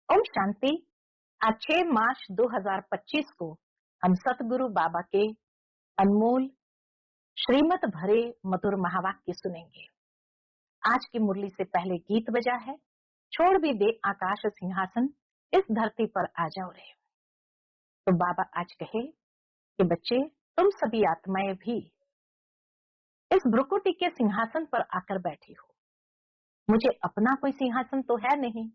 ओम शांति। आज 6 मार्च 2025 को हम सतगुरु बाबा के अनमोल श्रीमत भरे मधुर महावाक्य सुनेंगे। आज की मुरली से पहले गीत बजा है, छोड़ भी दे आकाश सिंहासन, इस धरती पर आ जाओ रे। तो बाबा आज कहे कि बच्चे, तुम सभी आत्माएं भी इस भ्रुकुटी के सिंहासन पर आकर बैठी हो। मुझे अपना कोई सिंहासन तो है नहीं,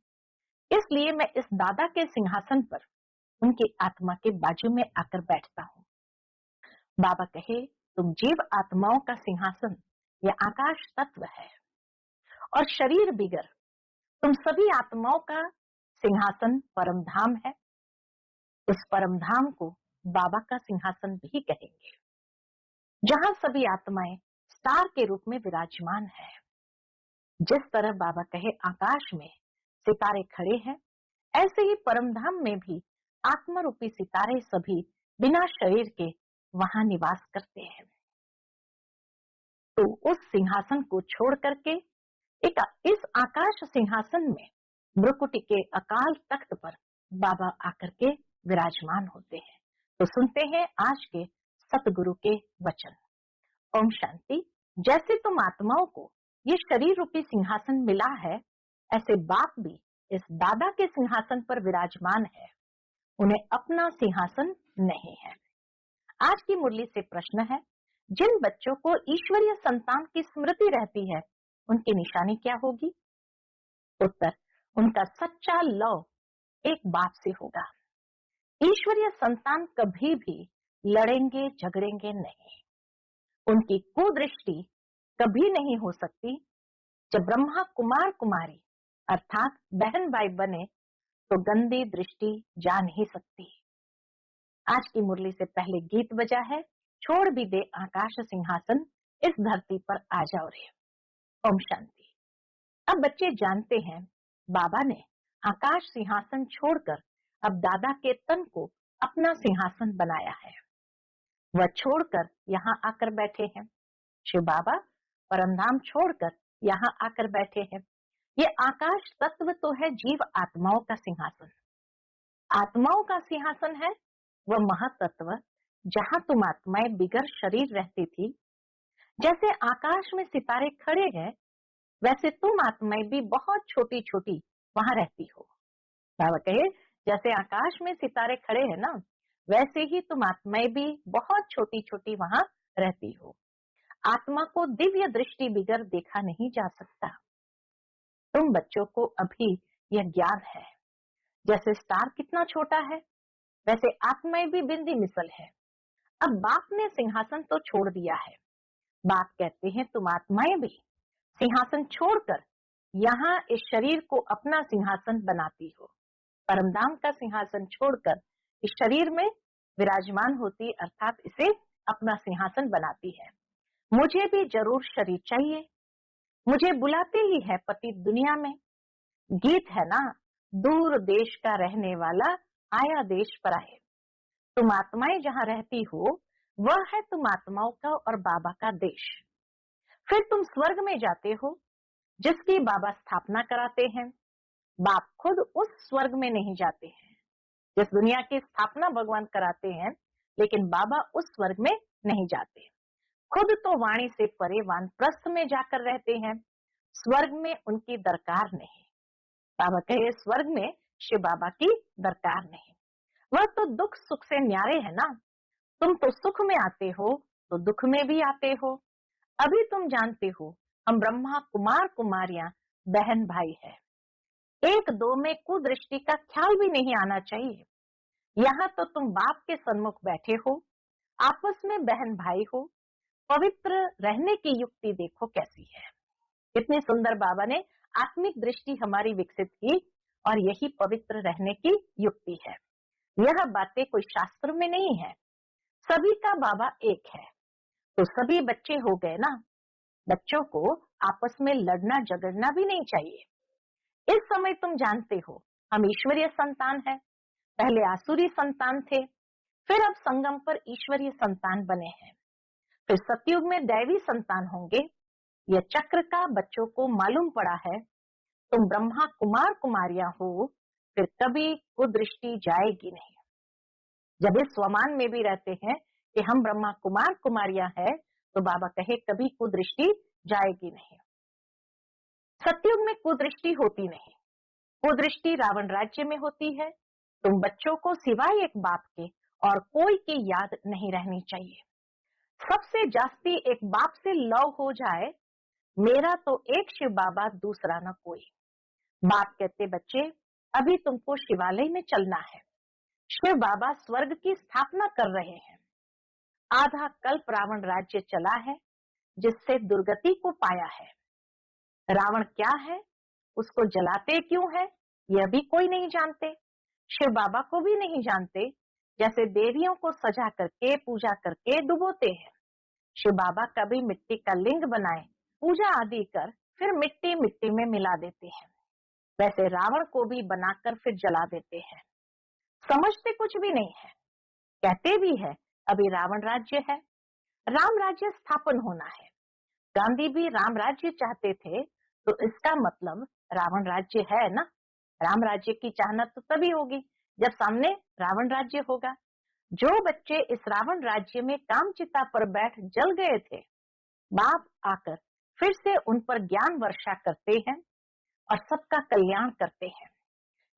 इसलिए मैं इस दादा के सिंहासन पर उनकी आत्मा के बाजू में आकर बैठता हूँ। बाबा कहे, तुम जीव आत्माओं का सिंहासन यह आकाश तत्व है और शरीर बिगर तुम सभी आत्माओं का सिंहासन परम धाम है। उस परम धाम को बाबा का सिंहासन भी कहेंगे, जहां सभी आत्माएं स्टार के रूप में विराजमान है। जिस तरह बाबा कहे आकाश में सितारे खड़े हैं, ऐसे ही परम धाम में भी आत्मा रूपी सितारे सभी बिना शरीर के वहां निवास करते हैं। तो उस सिंहासन को छोड़ करके इस आकाश सिंहासन में भ्रुकुटी के अकाल तख्त पर बाबा आकर के विराजमान होते हैं। तो सुनते हैं आज के सतगुरु के वचन। ओम शांति। जैसे तुम आत्माओं को ये शरीर रूपी सिंहासन मिला है, ऐसे बाप भी इस दादा के सिंहासन पर विराजमान है। उन्हें अपना सिंहासन नहीं है। आज की मुरली से प्रश्न है, जिन बच्चों को ईश्वरीय संतान की स्मृति रहती है, उनकी निशानी क्या होगी? उत्तर, उनका सच्चा लव एक बाप से होगा। ईश्वरीय संतान कभी भी लड़ेंगे झगड़ेंगे नहीं। उनकी कुदृष्टि कभी नहीं हो सकती। जब ब्रह्मा कुमार कुमारी अर्थात बहन भाई बने तो गंदी दृष्टि जा नहीं सकती। आज की मुरली से पहले गीत बजा है, छोड़ भी दे आकाश सिंहासन, इस धरती पर आ जाओ रे। ओम शांति। अब बच्चे जानते हैं, बाबा ने आकाश सिंहासन छोड़कर अब दादा के तन को अपना सिंहासन बनाया है। वह छोड़कर यहाँ आकर बैठे हैं। शिव बाबा परमधाम छोड़कर यहाँ आकर बैठे हैं। ये आकाश तत्व तो है जीव आत्माओं का सिंहासन। आत्माओं का सिंहासन है वह महातत्व, जहां तुम आत्माएं बिगर शरीर रहती थी। जैसे आकाश में सितारे खड़े हैं, वैसे तुम आत्माएं भी बहुत छोटी छोटी वहां रहती हो। बाबा कहे, जैसे आकाश में सितारे खड़े हैं ना, वैसे ही तुम आत्माएं भी बहुत छोटी छोटी वहां रहती हो। आत्मा को दिव्य दृष्टि बिगर देखा नहीं जा सकता। तुम बच्चों को अभी यह ज्ञान है। जैसे स्टार कितना छोटा है, वैसे आत्माएं भी बिंदी मिसल है। अब बाप ने सिंहासन तो छोड़ दिया है। बाप कहते हैं, तुम आत्माएं भी सिंहासन छोड़कर यहाँ इस शरीर को अपना सिंहासन बनाती हो। परमधाम का सिंहासन छोड़कर इस शरीर में विराजमान होती, अर्थात इसे अपना सिंहासन बनाती है। मुझे भी जरूर शरीर चाहिए, मुझे बुलाते ही है पति दुनिया में। गीत है ना, दूर देश का रहने वाला आया देश पर आए। तुम आत्माएं जहाँ रहती हो, वह है तुम आत्माओं का और बाबा का देश। फिर तुम स्वर्ग में जाते हो, जिसकी बाबा स्थापना कराते हैं। बाप खुद उस स्वर्ग में नहीं जाते हैं जिस दुनिया की स्थापना भगवान कराते हैं, लेकिन बाबा उस स्वर्ग में नहीं जाते। खुद तो वाणी से परे वानप्रस्थ में जाकर रहते हैं। स्वर्ग में उनकी दरकार नहीं। बाबा कहे, स्वर्ग में शिव बाबा की दरकार नहीं। वह तो दुख सुख से न्यारे है ना। तुम तो सुख में आते हो तो दुख में भी आते हो। अभी तुम जानते हो, हम ब्रह्मा कुमार कुमारियां बहन भाई है। एक दो में कुदृष्टि का ख्याल भी नहीं आना चाहिए। यहाँ तो तुम बाप के सन्मुख बैठे हो, आपस में बहन भाई हो। पवित्र रहने की युक्ति देखो कैसी है। कितनी सुंदर बाबा ने आत्मिक दृष्टि हमारी विकसित की, और यही पवित्र रहने की युक्ति है। यह बातें कोई शास्त्र में नहीं है। सभी का बाबा एक है, तो सभी बच्चे हो गए ना। बच्चों को आपस में लड़ना झगड़ना भी नहीं चाहिए। इस समय तुम जानते हो, हम ईश्वरीय संतान है। पहले आसुरी संतान थे, फिर अब संगम पर ईश्वरीय संतान बने हैं। फिर सतयुग में दैवी संतान होंगे। यह चक्र का बच्चों को मालूम पड़ा है। तुम ब्रह्मा कुमार कुमारियां हो, फिर कभी कुदृष्टि जाएगी नहीं। जब इस स्वमान में भी रहते हैं कि हम ब्रह्मा कुमार कुमारियां हैं, तो बाबा कहे कभी कुदृष्टि जाएगी नहीं। सतयुग में कुदृष्टि होती नहीं। कुदृष्टि रावण राज्य में होती है। तुम बच्चों को सिवाय एक बाप के और कोई की याद नहीं रहनी चाहिए। सबसे जास्ती एक बाप से लव हो जाए, मेरा तो एक शिव बाबा दूसरा न कोई। बाप कहते बच्चे अभी तुमको शिवालय में चलना है, शिव बाबा स्वर्ग की स्थापना कर रहे हैं। आधा कल्प रावण राज्य चला है, जिससे दुर्गति को पाया है। रावण क्या है, उसको जलाते क्यों है, यह भी कोई नहीं जानते। शिव बाबा को भी नहीं जानते। जैसे देवियों को सजा करके पूजा करके डुबोते हैं, शिव बाबा कभी मिट्टी का लिंग बनाए, पूजा आदि कर फिर मिट्टी मिट्टी में मिला देते हैं। वैसे रावण को भी बनाकर फिर जला देते हैं। समझते कुछ भी नहीं है। कहते भी है अभी रावण राज्य है, राम राज्य स्थापन होना है। गांधी भी राम राज्य चाहते थे, तो इसका मतलब रावण राज्य है ना। राम राज्य की चाहना तो तभी होगी जब सामने रावण राज्य होगा। जो बच्चे इस रावण राज्य में कामचिता पर बैठ जल गए थे, बाप आकर फिर से उन पर ज्ञान वर्षा करते हैं और सबका कल्याण करते हैं।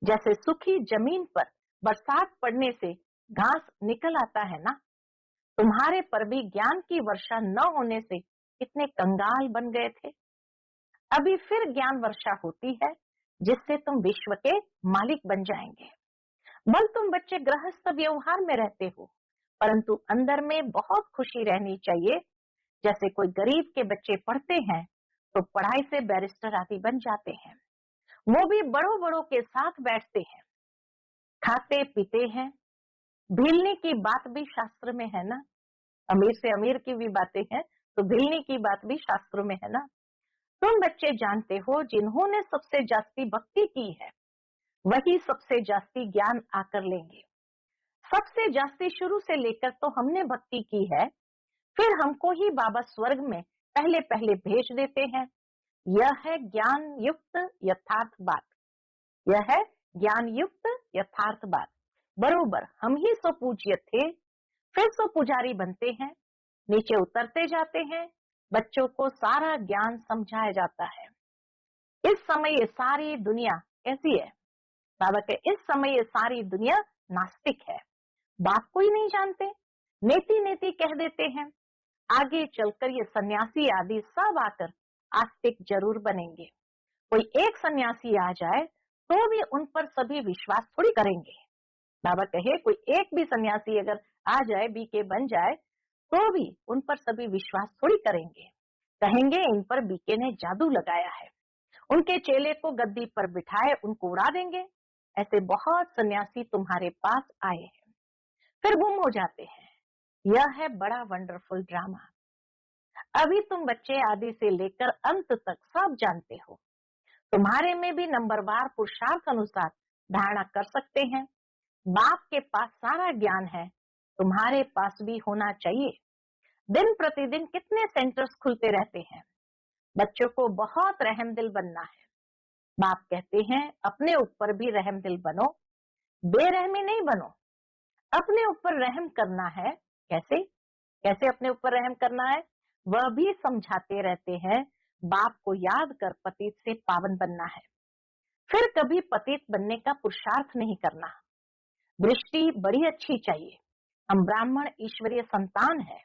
जैसे सूखी जमीन पर बरसात पड़ने से घास निकल आता है ना, तुम्हारे पर भी ज्ञान की वर्षा न होने से कितने कंगाल बन गए थे। अभी फिर ज्ञान वर्षा होती है, जिससे तुम विश्व के मालिक बन जाएंगे। बल तुम बच्चे गृहस्थ व्यवहार में रहते हो, परंतु अंदर में बहुत खुशी रहनी चाहिए। जैसे कोई गरीब के बच्चे पढ़ते हैं तो पढ़ाई से बैरिस्टर आदि बन जाते हैं। वो भी बड़ों बड़ों के साथ बैठते हैं, खाते पीते हैं। भीलने की बात भी शास्त्र में है ना। अमीर से अमीर की भी बातें हैं, तो भीलने की बात भी शास्त्रों में है ना। तुम बच्चे जानते हो जिन्होंने सबसे जास्ती भक्ति की है, वही सबसे जास्ती ज्ञान आकर लेंगे। सबसे जास्ती शुरू से लेकर तो हमने भक्ति की है, फिर हमको ही बाबा स्वर्ग में पहले पहले भेज देते हैं। यह है ज्ञान युक्त यथार्थ बात। यह है ज्ञान युक्त यथार्थ बात। बरोबर हम ही सो पूज्य थे, फिर सो पुजारी बनते हैं, नीचे उतरते जाते हैं, बच्चों को सारा ज्ञान समझाया जाता है। इस समय ये सारी दुनिया कैसी है? बाबा के इस समय ये सारी दुनिया नास्तिक है। बात को ही नहीं जानते, नेति नेति कह देते हैं। आगे चलकर ये सन्यासी आदि सब आकर आस्तिक जरूर बनेंगे। कोई एक सन्यासी आ जाए तो भी उन पर सभी विश्वास थोड़ी करेंगे। बाबा कहे कोई एक भी सन्यासी अगर आ जाए, बीके बन जाए, तो भी उन पर सभी विश्वास थोड़ी करेंगे। कहेंगे इन पर बीके ने जादू लगाया है, उनके चेले को गद्दी पर बिठाए उनको उड़ा देंगे। ऐसे बहुत सन्यासी तुम्हारे पास आए हैं, फिर गुम हो जाते हैं। यह है बड़ा वंडरफुल ड्रामा। अभी तुम बच्चे आदि से लेकर अंत तक सब जानते हो। तुम्हारे में भी नंबरवार पुरुषार्थ अनुसार धारणा कर सकते हैं। बाप के पास सारा ज्ञान है, तुम्हारे पास भी होना चाहिए। दिन प्रतिदिन कितने सेंटर्स खुलते रहते हैं। बच्चों को बहुत रहमदिल बनना है। बाप कहते हैं अपने ऊपर भी रहमदिल बनो, बेरहमी नहीं बनो। अपने ऊपर रहम करना है। कैसे कैसे अपने ऊपर रहम करना है, वह भी समझाते रहते हैं। बाप को याद कर पतित से पावन बनना है, फिर कभी पतित बनने का पुरुषार्थ नहीं करना। दृष्टि बड़ी अच्छी चाहिए। हम ब्राह्मण ईश्वरीय संतान है,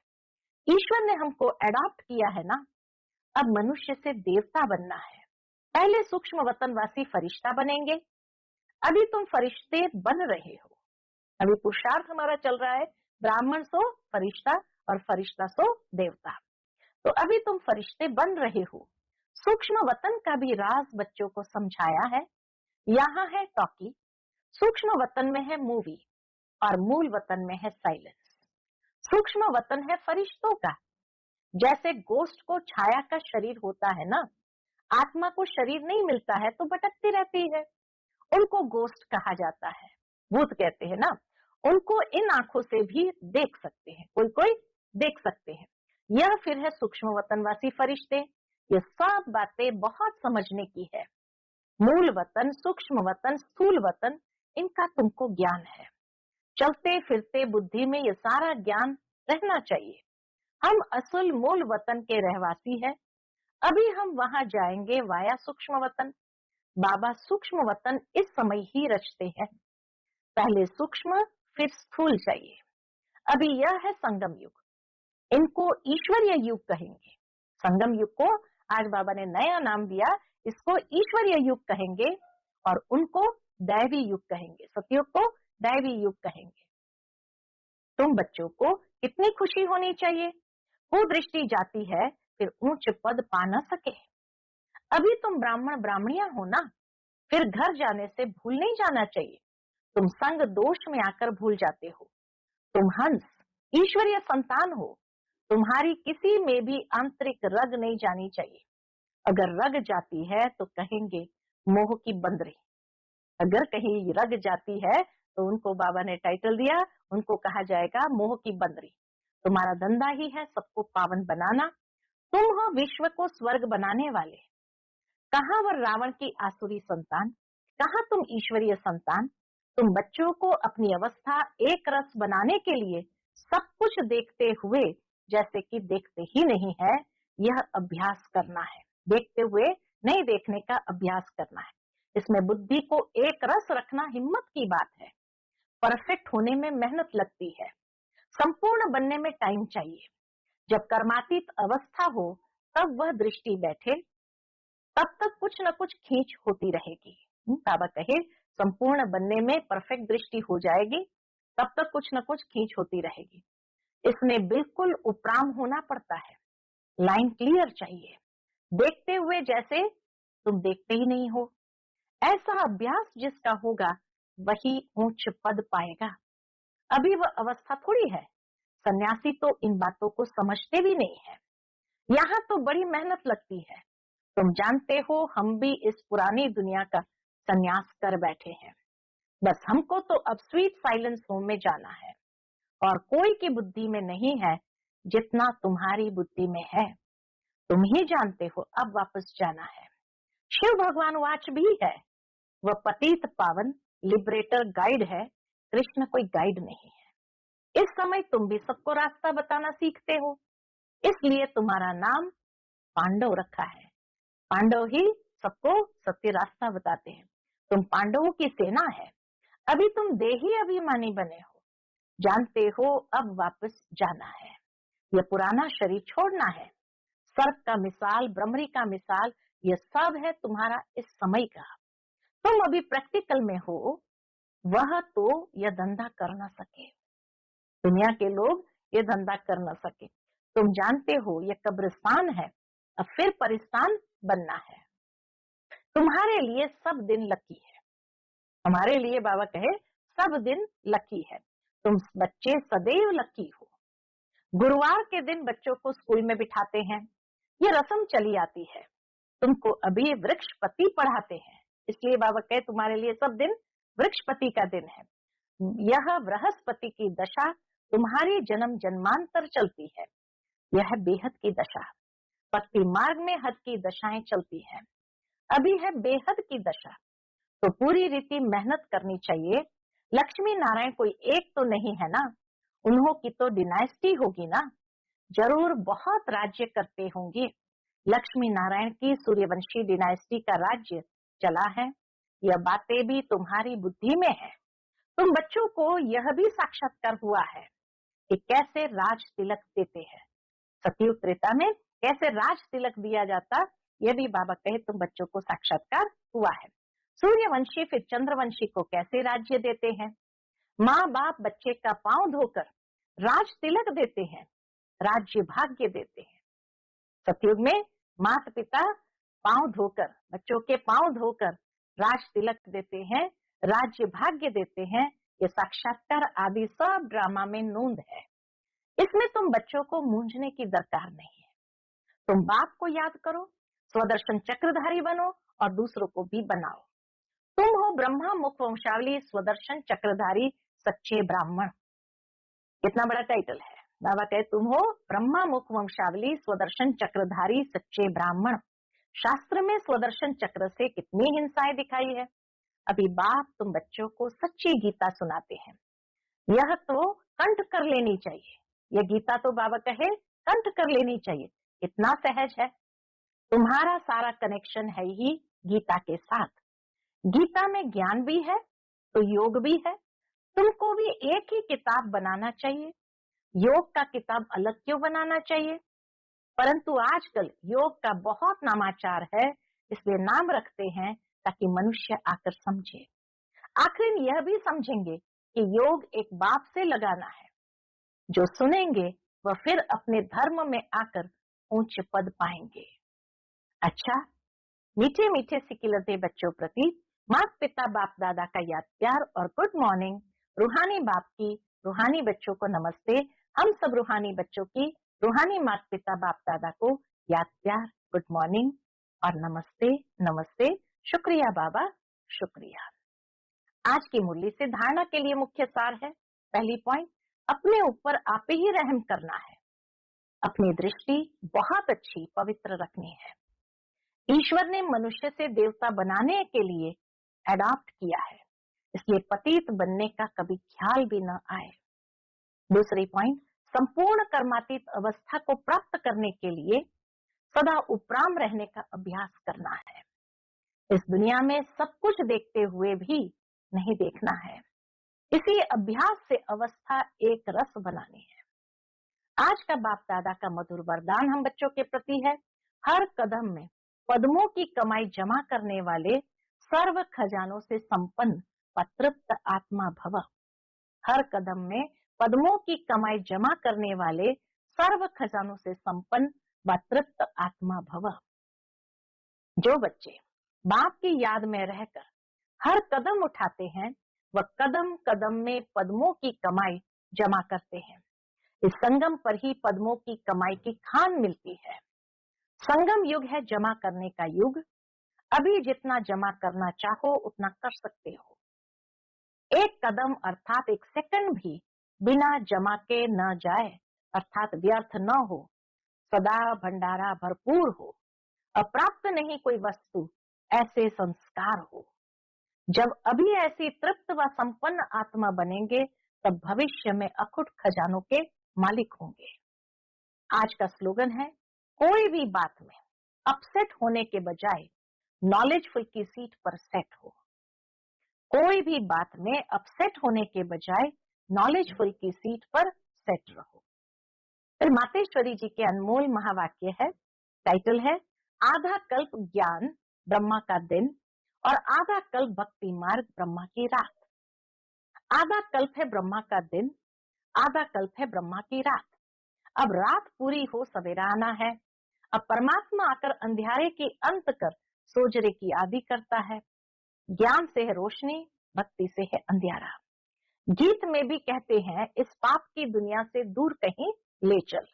ईश्वर ने हमको अडॉप्ट किया है ना। अब मनुष्य से देवता बनना है। पहले सूक्ष्म वतनवासी फरिश्ता बनेंगे। अभी तुम फरिश्ते बन रहे हो। अभी पुरुषार्थ हमारा चल रहा है, ब्राह्मण सो फरिश्ता और फरिश्ता सो देवता। तो अभी तुम फरिश्ते बन रहे हो। सूक्ष्म वतन का भी राज बच्चों को समझाया है। यहाँ है टॉकी, सूक्ष्म वतन में है मूवी और मूल वतन में है साइलेंस। सूक्ष्म वतन है फरिश्तों का। जैसे गोश्त को छाया का शरीर होता है ना, आत्मा को शरीर नहीं मिलता है तो भटकती रहती है, उनको गोश्त कहा जाता है। भूत कहते हैं ना, उनको इन आंखों से भी देख सकते हैं, कोई कोई देख सकते हैं। यह फिर है सूक्ष्म वतनवासी फरिश्ते। ये सब बातें बहुत समझने की है। मूल वतन, सूक्ष्म वतन, स्थूल वतन, इनका तुमको ज्ञान है। चलते फिरते बुद्धि में ये सारा ज्ञान रहना चाहिए। हम असल मूल वतन के रहवासी हैं। अभी हम वहां जाएंगे वाया सूक्ष्म वतन। बाबा सूक्ष्म वतन इस समय ही रचते हैं। पहले सूक्ष्म फिर स्थूल चाहिए। अभी यह है संगम युग, इनको ईश्वरीय युग कहेंगे। संगम युग को आज बाबा ने नया नाम दिया, इसको ईश्वरीय युग कहेंगे और उनको दैवी युग कहेंगे, सतयुग को दैवी युग कहेंगे। तुम बच्चों को कितनी खुशी होनी चाहिए। कुदृष्टि जाती है फिर ऊंच पद पा न सके। अभी तुम ब्राह्मण ब्राह्मणियां हो ना, फिर घर जाने से भूल नहीं जाना चाहिए। तुम संग दोष में आकर भूल जाते हो। तुम हंस ईश्वरीय संतान हो। तुम्हारी किसी में भी आंतरिक रग नहीं जानी चाहिए। अगर रग जाती है तो कहेंगे मोह की बंदरी। अगर कहीं रग जाती है तो उनको बाबा ने टाइटल दिया, उनको कहा जाएगा मोह की बंदरी। तुम्हारा धंधा ही है सबको पावन बनाना। तुम हो विश्व को स्वर्ग बनाने वाले। कहाँ वह रावण की आसुरी संतान, कहाँ तुम ईश्वरीय संतान। तुम बच्चों को अपनी अवस्था एक रस बनाने के लिए सब कुछ देखते हुए जैसे कि देखते ही नहीं है, यह अभ्यास करना है। देखते हुए नहीं देखने का अभ्यास करना है। इसमें बुद्धि को एक रस रखना हिम्मत की बात है। परफेक्ट होने में मेहनत लगती है। संपूर्ण बनने में टाइम चाहिए। जब कर्मातीत अवस्था हो तब वह दृष्टि बैठे, तब तक कुछ न कुछ खींच होती रहेगी। बाबा कहे संपूर्ण बनने में परफेक्ट दृष्टि हो जाएगी, तब तक कुछ न कुछ खींच होती रहेगी। इसमें बिल्कुल उपराम होना पड़ता है। लाइन क्लियर चाहिए। देखते हुए जैसे तुम देखते ही नहीं हो, ऐसा अभ्यास जिसका होगा वही ऊंच पद पाएगा। अभी वह अवस्था थोड़ी है। सन्यासी तो इन बातों को समझते भी नहीं है। यहाँ तो बड़ी मेहनत लगती है। तुम जानते हो हम भी इस पुरानी दुनिया का सन्यास कर बैठे हैं। बस हमको तो अब स्वीट साइलेंस होम में जाना है और कोई की बुद्धि में नहीं है जितना तुम्हारी बुद्धि में है। तुम ही जानते हो अब वापस जाना है। शिव भगवान वाच भी है। वह पतित पावन लिबरेटर गाइड है। कृष्ण कोई गाइड नहीं है। इस समय तुम भी सबको रास्ता बताना सीखते हो, इसलिए तुम्हारा नाम पांडव रखा है। पांडव ही सबको सत्य रास्ता बताते हैं। तुम पांडवों की सेना है। अभी तुम देही अभिमानी बने हो। जानते हो अब वापस जाना है। यह पुराना शरीर छोड़ना है। सर्प का मिसाल, ब्रह्मरी का मिसाल, यह सब है तुम्हारा इस समय का। तुम अभी प्रैक्टिकल में हो, वह तो यह धंधा कर न सके। दुनिया के लोग ये धंधा कर न सके। तुम जानते हो यह कब्रिस्तान है, अब फिर परिस्तान बनना है। तुम्हारे लिए सब दिन लकी है। हमारे लिए बाबा कहे सब दिन लकी है। तुम बच्चे सदैव लकी हो। गुरुवार के दिन बच्चों को स्कूल में बिठाते हैं, ये रस्म चली आती है। तुमको अभी वृक्षपति पढ़ाते हैं, इसलिए बाबा कहे तुम्हारे लिए सब दिन वृक्षपति का दिन है। यह बृहस्पति की दशा तुम्हारी जन्म जन्मांतर चलती है। यह बेहद की दशा। भक्ति मार्ग में हद की दशाएं चलती है। अभी है बेहद की दशा, तो पूरी रीति मेहनत करनी चाहिए। लक्ष्मी नारायण कोई एक तो नहीं है ना, उन्हों की तो डिनाइस्टी होगी ना। जरूर बहुत राज्य करते होंगे। लक्ष्मी नारायण की सूर्यवंशी डिनाइस्टी का राज्य चला है। यह बातें भी तुम्हारी बुद्धि में है। तुम बच्चों को यह भी साक्षात्कार हुआ है कि कैसे राज तिलक देते हैं। सतयुग त्रेता में कैसे राज तिलक दिया जाता, यह भी बाबा कहे तुम बच्चों को साक्षात्कार हुआ है। सूर्यवंशी फिर चंद्रवंशी को कैसे राज्य देते हैं। माँ बाप बच्चे का पांव धोकर राज तिलक देते हैं, राज्य भाग्य देते हैं। सतयुग में माता पिता पांव धोकर, बच्चों के पांव धोकर राज तिलक देते हैं, राज्य भाग्य देते हैं। ये साक्षात्कार आदि सब ड्रामा में नोंद है। इसमें तुम बच्चों को मूंझने की दरकार नहीं है। तुम बाप को याद करो, स्वदर्शन चक्रधारी बनो और दूसरों को भी बनाओ। तुम हो ब्रह्मा मुख वंशावली स्वदर्शन चक्रधारी सच्चे ब्राह्मण। कितना बड़ा टाइटल है। बाबा कहे तुम हो ब्रह्मा मुख वंशावली स्वदर्शन चक्रधारी सच्चे ब्राह्मण। शास्त्र में स्वदर्शन चक्र से कितनी हिंसाएं दिखाई है। अभी बाप तुम बच्चों को सच्ची गीता सुनाते हैं, यह तो कंठ कर लेनी चाहिए। यह गीता तो बाबा कहे कंठ कर लेनी चाहिए, इतना सहज है। तुम्हारा सारा कनेक्शन है ही गीता के साथ। गीता में ज्ञान भी है तो योग भी है। तुमको भी एक ही किताब बनाना चाहिए, योग का किताब अलग क्यों बनाना चाहिए। परंतु आजकल योग का बहुत नामाचार है, इसलिए नाम रखते हैं ताकि मनुष्य आकर समझे। आखिर यह भी समझेंगे कि योग एक बाप से लगाना है। जो सुनेंगे वह फिर अपने धर्म में आकर ऊंच पद पाएंगे। अच्छा, मीठे मीठे सिकिलते बच्चों प्रति माता पिता बाप दादा का याद प्यार और गुड मॉर्निंग। रूहानी बाप की रूहानी बच्चों को नमस्ते। हम सब रूहानी बच्चों की रूहानी माता पिता बाप दादा को याद प्यार, गुड मॉर्निंग और नमस्ते नमस्ते। शुक्रिया बाबा, शुक्रिया। आज की मुरली से धारणा के लिए मुख्य सार है। पहली पॉइंट, अपने ऊपर आप ही रहम करना है। अपनी दृष्टि बहुत अच्छी पवित्र रखनी है। ईश्वर ने मनुष्य से देवता बनाने के लिए एडॉप्ट किया है, इसलिए पतित बनने का कभी ख्याल भी न आए। दूसरी पॉइंट, संपूर्ण कर्मातीत अवस्था को प्राप्त करने के लिए सदा उपराम रहने का अभ्यास करना है। इस दुनिया में सब कुछ देखते हुए भी नहीं देखना है, इसी अभ्यास से अवस्था एक रस बनानी है। आज का बाप दादा का मधुर वरदान हम बच्चों के प्रति है, हर कदम में पद्मों की कमाई जमा करने वाले सर्व खजानों से संपन्न पतृप्त आत्मा भव। हर कदम में पद्मों की कमाई जमा करने वाले सर्व खजानों से संपन्न पतृप्त आत्मा भव। जो बच्चे बाप की याद में रहकर हर कदम उठाते हैं, वह कदम कदम में पद्मों की कमाई जमा करते हैं। इस संगम पर ही पद्मों की कमाई की खान मिलती है। संगम युग है जमा करने का युग। अभी जितना जमा करना चाहो उतना कर सकते हो। एक कदम अर्थात एक सेकंड भी बिना जमा के न जाए, अर्थात व्यर्थ न हो, सदा भंडारा भरपूर हो, अप्राप्त नहीं कोई वस्तु, ऐसे संस्कार हो। जब अभी ऐसी तृप्त व संपन्न आत्मा बनेंगे, तब भविष्य में अखुट खजानों के मालिक होंगे। आज का स्लोगन है, कोई भी बात में अपसेट होने के बजाय नॉलेजफुल की सीट पर सेट हो। कोई भी बात में अपसेट होने के बजाय नॉलेजफुल की सीट पर सेट रहो। फिर मातेश्वरी जी के अनमोल महावाक्य है, टाइटल है आधा कल्प ज्ञान ब्रह्मा का दिन और आधा कल्प भक्ति मार्ग ब्रह्मा की रात। आधा कल्प है ब्रह्मा का दिन, आधा कल्प है ब्रह्मा की रात। अब रात पूरी हो सवेरा आना है। अब परमात्मा आकर अंधियारे की अंत कर सोजरे की आदि करता है। ज्ञान से है रोशनी, भक्ति से है अंधियारा। गीत में भी कहते हैं, इस पाप की दुनिया से दूर कहीं ले चल,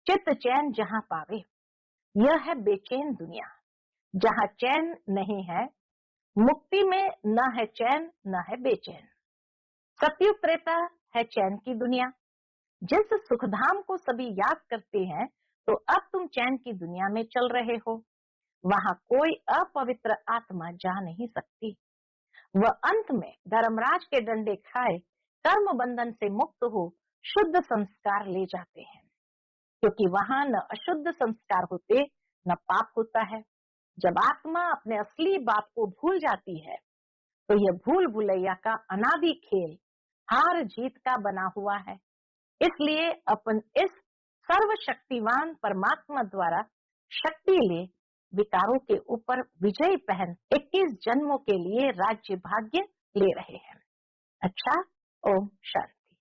चित्त चैन जहां पावे। यह है बेचैन दुनिया, जहां चैन नहीं है। मुक्ति में न है चैन न है बेचैन। सतयुग त्रेता है चैन की दुनिया। जिस सुखधाम को सभी याद करते हैं, तो अब तुम चैन की दुनिया में चल रहे हो। वहां कोई अपवित्र आत्मा जा नहीं सकती। वह अंत में धर्मराज के डंडे खाए कर्म बंधन से मुक्त हो शुद्ध संस्कार ले जाते हैं, क्योंकि वहां न अशुद्ध संस्कार होते न पाप होता है। जब आत्मा अपने असली बाप को भूल जाती है, तो यह भूल भुलैया का अनादि खेल हार जीत का बना हुआ है। इसलिए अपन इस सर्वशक्तिवान परमात्मा द्वारा शक्ति ले विकारों के ऊपर विजय पहन 21 जन्मों के लिए राज्य भाग्य ले रहे हैं। अच्छा, ओम शांति।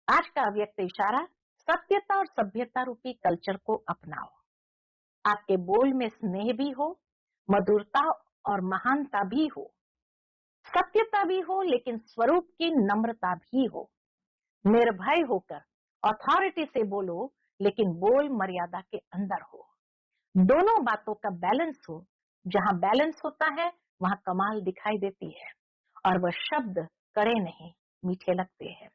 आज का अव्यक्त इशारा, सत्यता और सभ्यता रूपी कल्चर को अपनाओ। आपके बोल में स्नेह भी हो, मधुरता और महानता भी हो, सत्यता भी हो, लेकिन स्वरूप की नम्रता भी हो। निर्भय होकर अथॉरिटी से बोलो, लेकिन बोल मर्यादा के अंदर हो। दोनों बातों का बैलेंस हो। जहां बैलेंस होता है वहां कमाल दिखाई देती है, और वह शब्द कड़े नहीं मीठे लगते हैं।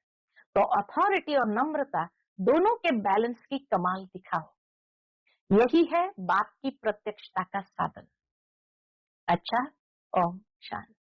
तो अथॉरिटी और नम्रता दोनों के बैलेंस की कमाल दिखाओ। यही है बाप की प्रत्यक्षता का साधन। अच्छा, ओम शांति।